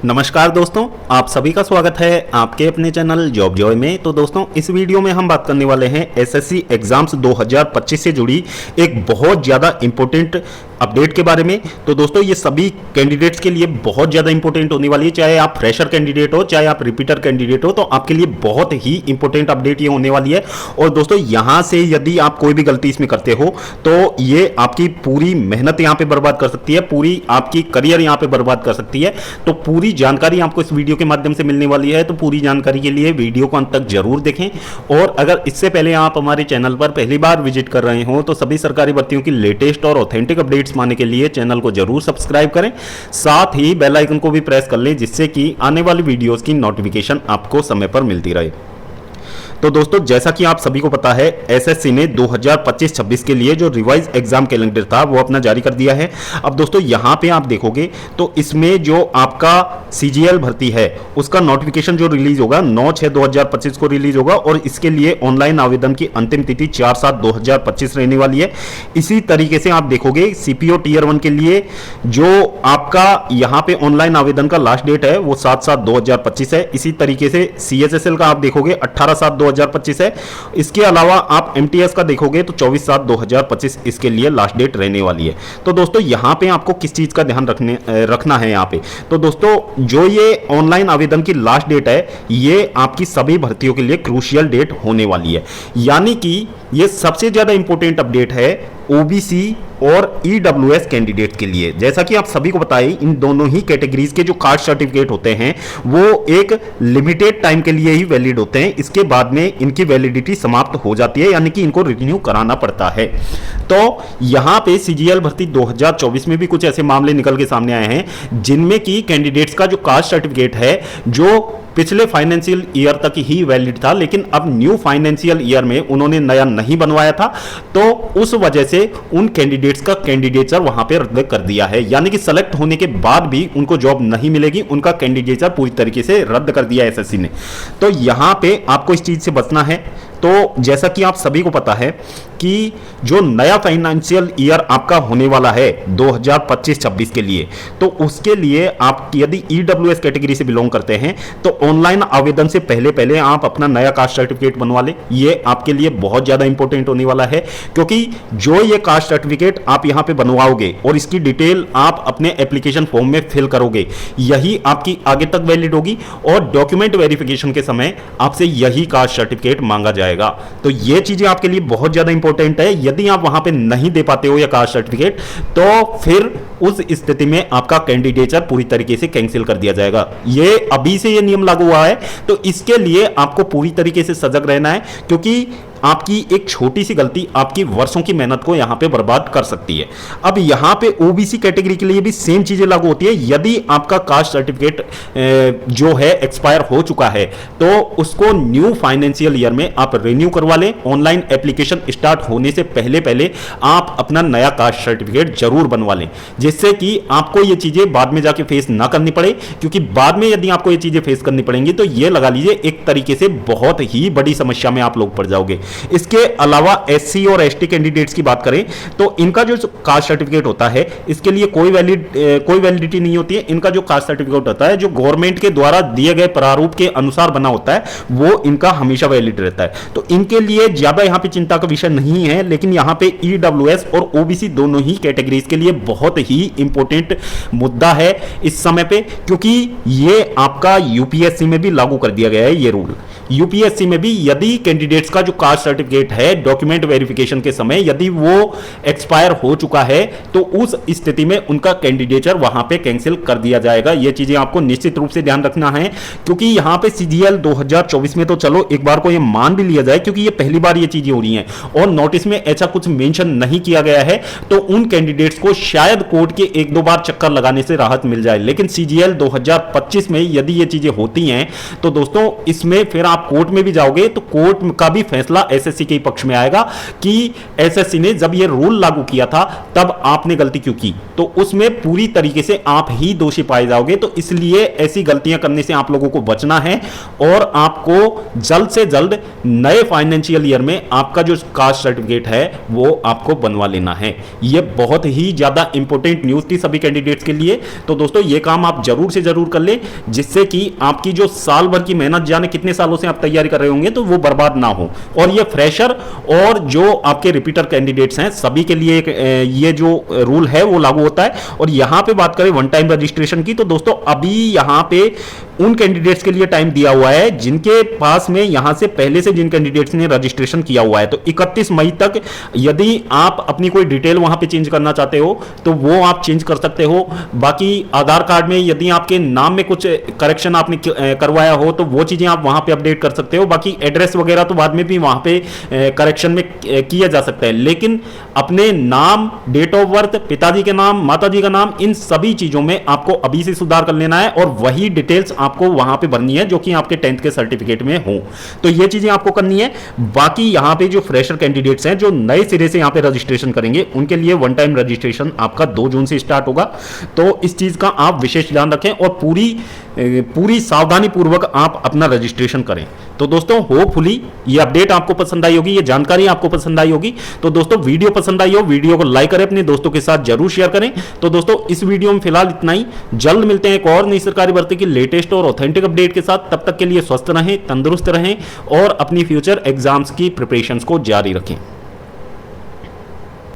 नमस्कार दोस्तों, आप सभी का स्वागत है आपके अपने चैनल जॉब जॉय में। तो दोस्तों, इस वीडियो में हम बात करने वाले हैं एसएससी एग्जाम्स 2025 से जुड़ी एक बहुत ज़्यादा इंपॉर्टेंट अपडेट के बारे में। तो दोस्तों, ये सभी कैंडिडेट्स के लिए बहुत ज़्यादा इंपॉर्टेंट होने वाली है। चाहे आप फ्रेशर कैंडिडेट हो, चाहे आप रिपीटर कैंडिडेट हो, तो आपके लिए बहुत ही इंपॉर्टेंट अपडेट ये होने वाली है। और दोस्तों, यहाँ से यदि आप कोई भी गलती इसमें करते हो तो ये आपकी पूरी मेहनत यहाँ पे बर्बाद कर सकती है, पूरी आपकी करियर यहाँ पे बर्बाद कर सकती है। तो पूरी जानकारी आपको इस वीडियो के माध्यम से मिलने वाली है। तो पूरी जानकारी के लिए वीडियो को अंत तक जरूर देखें। और अगर इससे पहले आप हमारे चैनल पर पहली बार विजिट कर रहे हो तो सभी सरकारी भर्तियों की लेटेस्ट और ऑथेंटिक अपडेट्स पाने के लिए चैनल को जरूर सब्सक्राइब करें, साथ ही बेल आइकन को भी प्रेस कर लें, जिससे कि आने वाली वीडियोस की नोटिफिकेशन आपको समय पर मिलती रहे। तो दोस्तों, जैसा कि आप सभी को पता है, एसएससी ने 2025-26 के लिए जो रिवाइज एग्जाम कैलेंडर था वो अपना जारी कर दिया है। अब दोस्तों, यहां पे आप देखोगे तो इसमें जो आपका सीजीएल भर्ती है उसका नोटिफिकेशन जो रिलीज होगा 9/6/2025 को रिलीज होगा, और इसके लिए ऑनलाइन आवेदन की अंतिम तिथि 4/7/2025 रहने वाली है। इसी तरीके से आप देखोगे सीपीओ टीयर 1 के लिए जो आपका यहां पे ऑनलाइन आवेदन का लास्ट डेट है वो 7/7/2025 है। इसी तरीके से सीएचएसएल का आप देखोगे 18/7/2025 है। इसके अलावा आप एमटीएस का देखोगे तो 24/7/2025 इसके लिए लास्ट डेट रहने वाली है। तो दोस्तों, यहां पे आपको किस चीज का ध्यान रखना है यहां पे, तो दोस्तों, जो ये ऑनलाइन आवेदन की लास्ट डेट है ये आपकी सभी भर्तियों के लिए क्रूशियल डेट होने वाली है। यानी कि ये सबसे ज्यादा इंपॉर्टेंट अपडेट है ओबीसी और ईडब्ल्यूएस कैंडिडेट के लिए। जैसा कि आप सभी को पता है, इन दोनों ही कैटेगरीज के जो कास्ट सर्टिफिकेट होते हैं वो एक लिमिटेड टाइम के लिए ही वैलिड होते हैं। इसके बाद में इनकी वैलिडिटी समाप्त हो जाती है, यानी कि इनको रिन्यू कराना पड़ता है। तो यहां पे सीजीएल भर्ती 2024 में भी कुछ ऐसे मामले निकल के सामने आए हैं जिनमें कि कैंडिडेट्स का जो कास्ट सर्टिफिकेट है जो पिछले फाइनेंशियल ईयर तक ही वैलिड था, लेकिन अब न्यू फाइनेंशियल ईयर में उन्होंने नया नहीं बनवाया था, तो उस वजह से उन कैंडिडेट्स का कैंडिडेचर वहां पे रद्द कर दिया है। यानी कि सेलेक्ट होने के बाद भी उनको जॉब नहीं मिलेगी, उनका कैंडिडेचर पूरी तरीके से रद्द कर दिया एसएससी ने। तो यहां पे आपको इस चीज से बचना है। तो जैसा कि आप सभी को पता है कि जो नया फाइनेंशियल ईयर आपका होने वाला है 2025-26 के लिए, तो उसके लिए आप यदि ईडब्ल्यूएस कैटेगरी से बिलोंग करते हैं तो ऑनलाइन आवेदन से पहले पहले आप अपना नया कास्ट सर्टिफिकेट बनवा लें। ये आपके लिए बहुत ज्यादा इंपॉर्टेंट होने वाला है, क्योंकि जो ये कास्ट सर्टिफिकेट आप यहां पे बनवाओगे और इसकी डिटेल आप अपने एप्लीकेशन फॉर्म में फिल करोगे, यही आपकी आगे तक वैलिड होगी और डॉक्यूमेंट वेरिफिकेशन के समय आपसे यही कास्ट सर्टिफिकेट मांगा जाएगा। तो ये चीजें आपके लिए बहुत ज्यादा इंपॉर्टेंट है। यदि आप वहां पे नहीं दे पाते हो ये कास्ट सर्टिफिकेट, तो फिर उस स्थिति में आपका कैंडिडेचर पूरी तरीके से कैंसिल कर दिया जाएगा। ये अभी से ये नियम लागू हुआ है, तो इसके लिए आपको पूरी तरीके से सजग रहना है, क्योंकि आपकी एक छोटी सी गलती आपकी वर्षों की मेहनत को यहां पे बर्बाद कर सकती है। अब यहां पे ओबीसी कैटेगरी के लिए भी सेम चीजें लागू होती है। यदि आपका कास्ट सर्टिफिकेट जो है एक्सपायर हो चुका है तो उसको न्यू फाइनेंशियल ईयर में आप रिन्यू करवा लें। ऑनलाइन एप्लीकेशन स्टार्ट होने से पहले पहले आप अपना नया कास्ट सर्टिफिकेट जरूर बनवा लें, जिससे कि आपको ये चीजें बाद में जाके फेस ना करनी पड़े। क्योंकि बाद में यदि आपको ये चीजें फेस करनी पड़ेंगी तो ये लगा लीजिए एक तरीके से बहुत ही बड़ी समस्या में आप लोग पड़ जाओगे। इसके अलावा एससी और एसटी कैंडिडेट्स की बात करें तो इनका जो कास्ट सर्टिफिकेट होता है इसके लिए कोई वैलिडिटी नहीं होती है। इनका जो कास्ट सर्टिफिकेट होता है जो गवर्नमेंट के द्वारा दिए गए प्रारूप के अनुसार बना होता है वो इनका हमेशा वैलिड रहता है। तो इनके लिए ज्यादा यहां पे चिंता का विषय नहीं है, लेकिन यहां पे ईडब्ल्यूएस और ओबीसी दोनों ही कैटेगरीज के लिए बहुत ही इंपॉर्टेंट मुद्दा है इस समय पे, क्योंकि ये आपका यूपीएससी में भी लागू कर दिया गया है ये रूल। यूपीएससी में भी यदि कैंडिडेट्स का जो कास्ट सर्टिफिकेट है डॉक्यूमेंट वेरिफिकेशन के समय यदि वो एक्सपायर हो चुका है तो उस स्थिति में उनका कैंडिडेचर वहां पे कैंसिल कर दिया जाएगा। ये चीजें आपको निश्चित रूप से ध्यान रखना है, क्योंकि यहां पे सीजीएल 2024 में तो चलो एक बार को ये मान भी लिया जाए, क्योंकि ये पहली बार ये चीजें हो रही हैं और नोटिस में ऐसा कुछ मेंशन नहीं किया गया है, तो उन कैंडिडेट्स को शायद कोर्ट के एक दो बार चक्कर लगाने से राहत मिल जाए। लेकिन सीजीएल 2025 में यदि ये चीजें होती हैं तो दोस्तों इसमें फिर आप कोर्ट में भी जाओगे तो कोर्ट का भी फैसला मामला एसएससी के पक्ष में आएगा कि एसएससी ने जब यह रूल लागू किया था तब आपने गलती क्यों की, तो उसमें पूरी तरीके से आप ही दोषी पाए जाओगे। तो इसलिए ऐसी गलतियां करने से आप लोगों को बचना है और आपको जल्द से जल्द नए फाइनेंशियल ईयर में आपका जो कास्ट सर्टिफिकेट है वो आपको बनवा लेना है। यह बहुत ही ज्यादा इंपॉर्टेंट न्यूज थी सभी कैंडिडेट्स के लिए। तो दोस्तों ये काम आप जरूर से जरूर कर ले, जिससे कि आपकी जो साल भर की मेहनत, जाने कितने सालों से आप तैयारी कर रहे होंगे, तो वो बर्बाद ना हो। और ये फ्रेशर और जो आपके रिपीटर कैंडिडेट्स हैं सभी के लिए ये जो रूल है वो लागू होता है। और यहां पे बात करें वन टाइम रजिस्ट्रेशन की, तो दोस्तों अभी यहां पे उन कैंडिडेट्स के लिए टाइम दिया हुआ है जिनके पास में यहां से पहले से जिन कैंडिडेट्स ने रजिस्ट्रेशन किया हुआ है। तो 31 मई तक यदि आप अपनी कोई डिटेल वहां पे चेंज करना चाहते हो तो वो आप चेंज कर सकते हो। बाकी आधार कार्ड में यदि आपके नाम में कुछ करेक्शन आपने करवाया हो तो वो चीजें आप वहां पे अपडेट कर सकते हो। बाकी एड्रेस वगैरह तो बाद में भी वहां पे करेक्शन में किया जा सकता है, लेकिन अपने नाम, डेट ऑफ बर्थ, पिताजी के नाम, माताजी का नाम, इन सभी चीजों में आपको अभी से सुधार कर लेना है और वही डिटेल्स आपको वहां पे भरनी है जो कि आपके 10th के सर्टिफिकेट में हो। तो ये चीजें आपको करनी है। बाकी यहां पे जो फ्रेशर कैंडिडेट्स हैं जो नए सिरे से यहां पे रजिस्ट्रेशन करेंगे उनके लिए वन टाइम रजिस्ट्रेशन आपका 2 जून से स्टार्ट होगा। तो इस चीज का आप विशेष ध्यान रखें और पूरी सावधानी पूर्वक आप अपना रजिस्ट्रेशन करें। तो दोस्तों होपफुली ये अपडेट आपको पसंद आई होगी, ये जानकारी आपको पसंद आई होगी। तो दोस्तों वीडियो पसंद आई हो, वीडियो को लाइक करें, अपने दोस्तों के साथ जरूर शेयर करें। तो दोस्तों इस वीडियो में फिलहाल इतना ही। जल्द मिलते हैं एक और नई सरकारी भर्ती की लेटेस्ट और ऑथेंटिक अपडेट के साथ। तब तक के लिए स्वस्थ रहें, तंदुरुस्त रहें और अपनी फ्यूचर एग्जाम्स की प्रिपरेशंस को जारी रखें।